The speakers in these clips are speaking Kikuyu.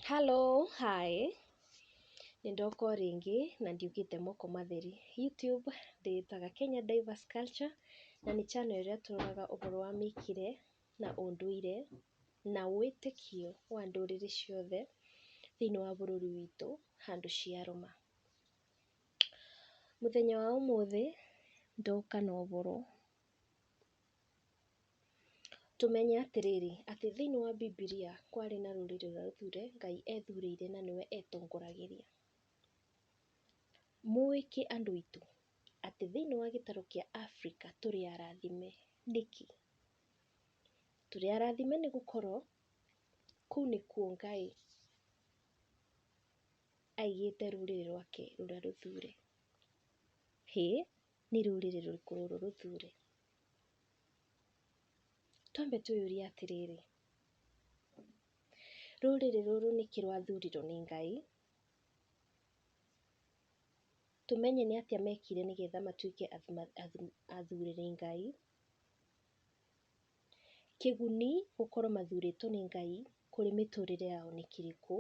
Hello, hi. Nĩndoka o rĩngĩ na ndiugĩte moko matheri. YouTube ndĩĩtaga Kenya Diverse Culture na nĩ channel ĩrĩa tũroraga ũhoro wa mĩkire na ũndũire na wĩtĩkio wa ndũrĩrĩ ciothe thĩinĩ wa bũrũri witũ handũ ciarũma. Mũthenya wa ũmũthĩ ndoka na ũhoro tũmenye atĩrĩrĩ, atĩ thĩinĩ wa Bibilia kwarĩ na rũrĩrĩ rwathure Ngai ethurĩire na nĩwe etongoragĩria. Mũĩ kĩ andũ aitũ atĩ thĩinĩ wa gĩtarũ kĩa Africa tũrĩ arathime nĩkĩ? Tũrĩ arathime nĩ gũkorwo kũu nĩkuo Ngai aigĩte rũrĩrĩ rwake rũrĩa rũthure. Hĩ, nĩ rũrĩrĩ rũrĩkũ rũrũ rũthure? Twambe twĩyũrie atĩrĩrĩ, rũrĩrĩ rũrũ nĩkĩ rwathurirwo nĩ Ngai? Tũmenye nĩ atĩa mekire nĩgetha matuĩke athure nĩ Ngai. Kĩguni gũkorwo mathurĩtwo nĩ Ngai kũrĩ mĩtũrĩre yao nĩ kĩrĩkũ?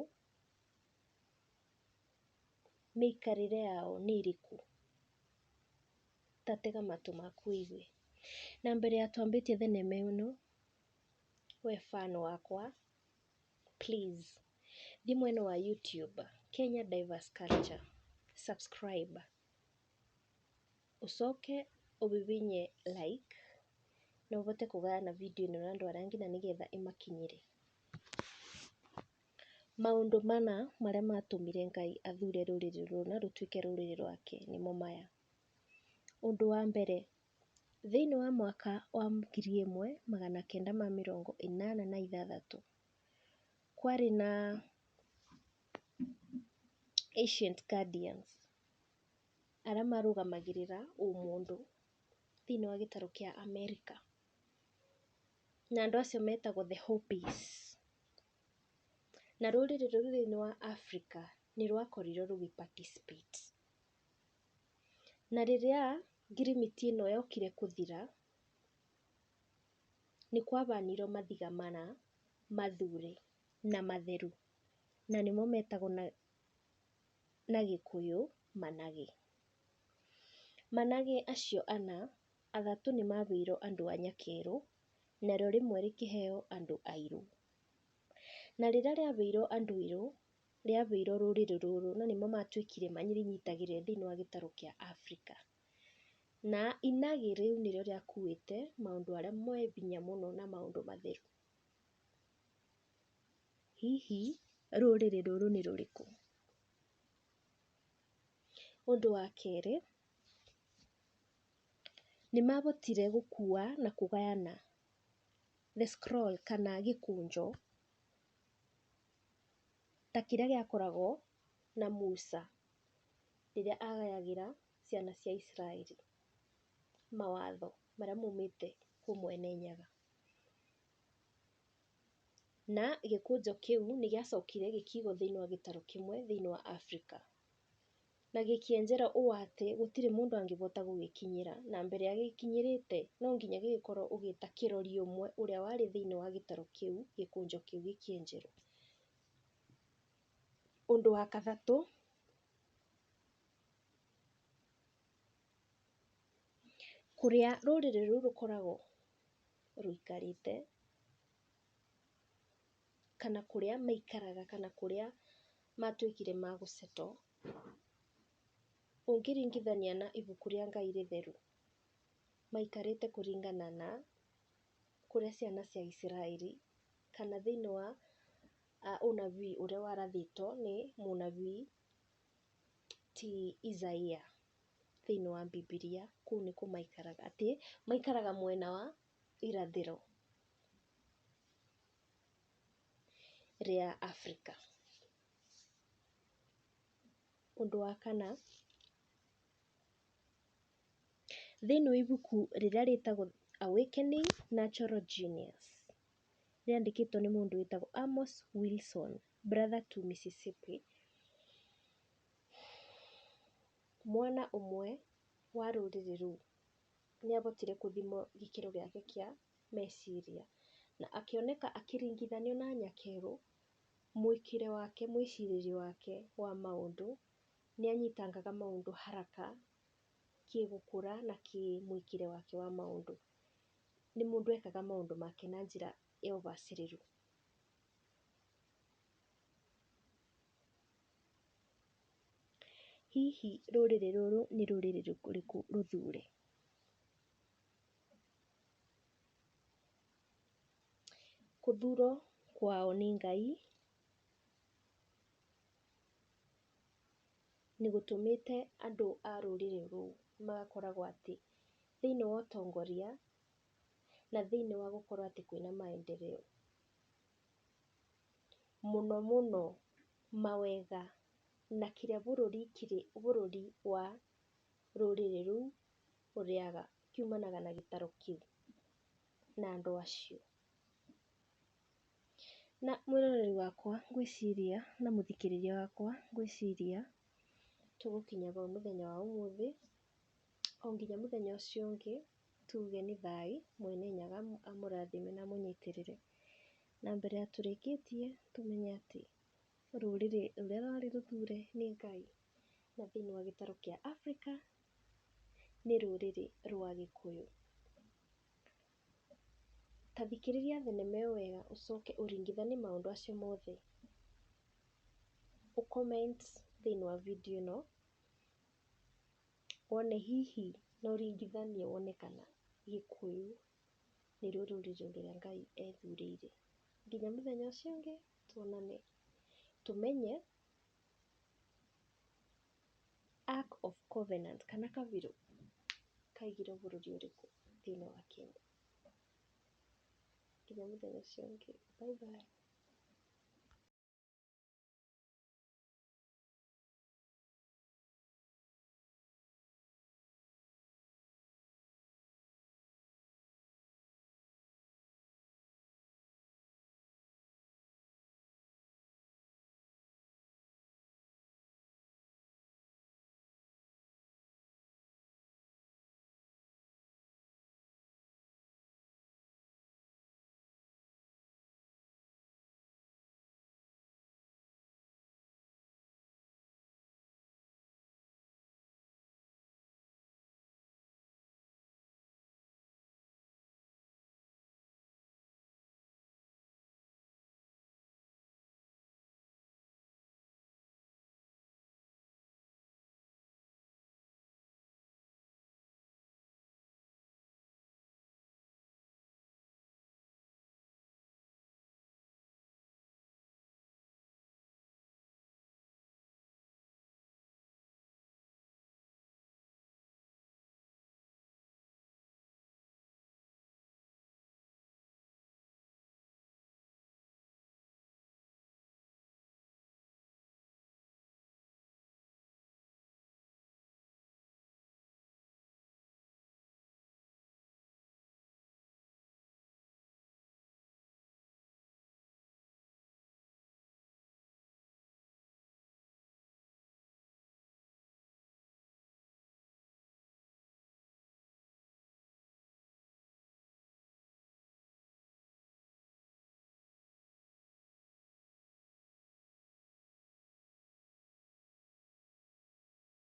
Mĩikarĩre yao nĩ ĩrĩkũ? Ta tega matũ maku ũigue. Na mbere ya twambĩtie thenema ĩno, we fan wakwa, please thiĩ mwena wa YouTube, Kenya Diverse Culture, subscribe. Ũcoke ũbibinye like na ũbote kũgayana video ĩno na andũ arĩa angĩ na nĩgetha ĩmakinyĩre. Maũndũ mana marĩa matũmire Ngai athure rũrĩrĩ rũrũ na rũtuĩke rũrĩrĩ rwake nĩmo maya. Ũndũ wa mbere, thĩinĩ wa mwaka wa 1986 kwarĩ na Ancient Guardians arĩa marũgamagĩrĩra ũmũndũ thĩinĩ wa gĩtarũ kĩa America. Na andũ acio metagwo the Hopis. Na rũrĩrĩ rũrũ thĩinĩ wa Africa nĩ rwakorirwo rũgĩ participate. Na rĩrĩa ngirimiti ĩno yokire kũthira, nĩ kwabanirwo mathiga mana mathure na matheru, na nĩmo metagwo na Gĩkũyũ managĩ. Managĩ acio ana, athatũ nĩ mabeirwo andũ a nyakerũ, narĩo rĩmwe rĩkĩheo andũ airũ. Na rĩrĩa rĩabeirwo andũ airũ, rĩabeirwo rũrĩrĩ rũrũ na nĩmo matuĩkire marĩnyitagĩrĩra thĩinĩ wa gĩtarũ kĩa Africa. Na inagĩ rĩu nĩrĩo rĩakuĩte maũndũ arĩa moe binya mũno na maũndũ matheru. Hihi rũrĩrĩ rũrũ nĩ rũrĩkũ? Ũndũ wa kerĩ, nĩ mabotire gũkua na kũgayana the scroll kana gĩkũnjo ta kĩrĩa gĩakoragwo na Musa rĩrĩa agayagĩra ciana cia Israeli mawatho marĩa maumĩte kwĩ Mwene Nyaga. Na gĩkũnjo kĩu nĩ gĩacokire gĩkĩigwo thĩinĩ wa gĩtarũ kĩmwe thĩinĩ wa Africa. Na gĩkĩenjera ũũ atĩ gũtirĩ mũndũ angĩbota gũgĩkinyĩra, na mbere ya gĩkinyĩrĩte no nginya gĩgĩkorwo ũgĩta kĩrori ũmwe ũrĩa warĩ thĩinĩ wa gĩtarũ kĩu, gĩkũnjo kĩu gĩkĩenjerwo. Ũndũ wa gatatũ, kũrĩa rũrĩrĩ rũrũ rũkoragwo rũikarĩte kana kũrĩa maikaraga kana kũrĩa matuĩkire ma gũ settle, ũngĩringithania na ibuku rĩa Ngai rĩtheru, maikarĩte kũringana na kũrĩa ciana cia Israeli kana thĩinĩ wa ũnabii ũrĩa warathĩtwo nĩ mũnabii ti Isaiah thĩinĩ wa Bibilia. Kũu nĩkuo maikaraga, atĩ maikaraga mwena wa irathĩro rĩa Africa. Ũndũ wa kana, thĩinĩ wa ibuku rĩrĩa rĩtagwo Awakening Natural Genius, rĩandĩkĩtwo nĩ mũndũ wĩtagwo Amos Wilson, brother to Mississippi, mwana ũmwe wa rũrĩrĩ rũu nĩ abotire kũthimwo gĩkĩro gĩake kĩa meciria na akĩoneka akĩringithanio na nyakerũ, mwĩkĩre wake, mwĩcirĩrie wake wa maũndũ, nĩ anyitangaga maũndũ haraka kĩgũkũra na kĩmwĩkĩre wake wa maũndũ. Nĩ mũndũ ekaga maũndũ make na njĩra ya ũbacĩrĩru. Hihi rũrĩrĩ rũrũ nĩ rũrĩrĩ rũrĩkũ rũthure? Kũthurwo kwao nĩ Ngai nĩ gũtũmĩte andũ a rũrĩrĩ rũu magakoragwo atĩ thĩinĩ wa ũtongoria na thĩinĩ wa gũkorwo atĩ kwĩna maendeleo, mũno mũno mawega na kĩrĩa bũrũri wa rũrĩrĩ rũu ũrĩaga kiumanaga na gĩtaro kĩu na andũ acio. Na mwĩroreri wakwa ngwĩciria na mũthikĩrĩria wakwa ngwĩciria tũgũkinya bau mũthenya wa ũmũthĩ, o nginya mũthenya ũcio ũngĩ tuge nĩ Ngai Mwene Nyaga amũrathime na amũnyitĩrĩre. Na mbere ya tũrĩkĩtie tũmenye atĩ rũrĩrĩ rũrĩa rwarĩ rũthure nĩ Ngai, na thĩinĩ wa gĩtaro kĩa Africa nĩ rũrĩrĩ rwa Gĩkũyũ. Ta thikĩrĩria thenema ĩyo wega ũcoke ũringithanie maũndũ acio mothe, comment thĩinĩ wa video ĩno wone hihi na ũringithanie wone kana Gĩkũyũ nĩruo rũrĩrĩ rũrĩa Ngai ethurĩire. Nginya mũthenya ũcio ũngĩ tuonane tũmenye Ark of Covenant kana kabirũ kaigirwo bũrũri ũrĩkũ thĩinĩ wa Kenya. Nginya mũthenya ũcio ũngĩ, bye bye.